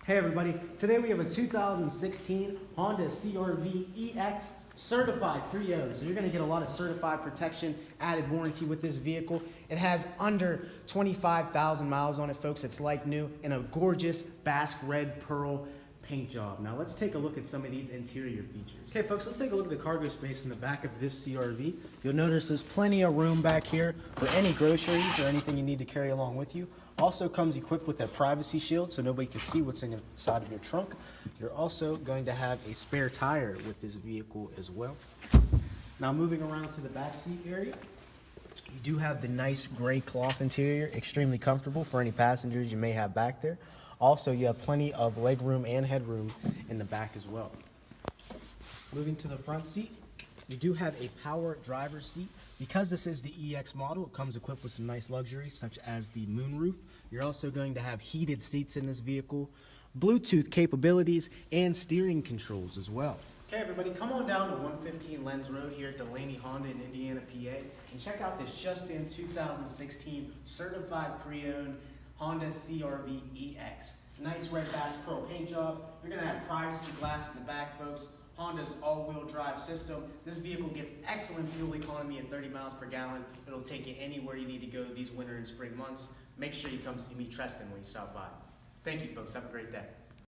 Hey everybody, today we have a 2016 Honda CR-V EX certified pre-owned. So you're going to get a lot of certified protection, added warranty with this vehicle. It has under 25,000 miles on it, folks. It's like new and a gorgeous Basque red pearl paint job. Now let's take a look at some of these interior features. Okay folks, let's take a look at the cargo space in the back of this CR-V. You'll notice there's plenty of room back here for any groceries or anything you need to carry along with you. Also comes equipped with a privacy shield so nobody can see what's inside of your trunk. You're also going to have a spare tire with this vehicle as well. Now moving around to the back seat area, you do have the nice gray cloth interior, extremely comfortable for any passengers you may have back there. Also, you have plenty of leg room and headroom in the back as well. Moving to the front seat, you do have a power driver's seat. Because this is the EX model, it comes equipped with some nice luxuries such as the moonroof. You're also going to have heated seats in this vehicle, Bluetooth capabilities, and steering controls as well. Okay everybody, come on down to 115 Lenz Rd here at Delaney Honda in Indiana, PA, and check out this just-in 2016 certified pre-owned Honda CR-V EX. Nice red Basque pearl paint job. You're going to have privacy glass in the back, folks. Honda's all-wheel drive system. This vehicle gets excellent fuel economy at 30 miles per gallon. It'll take you anywhere you need to go these winter and spring months. Make sure you come see me, Treston, when you stop by. Thank you, folks. Have a great day.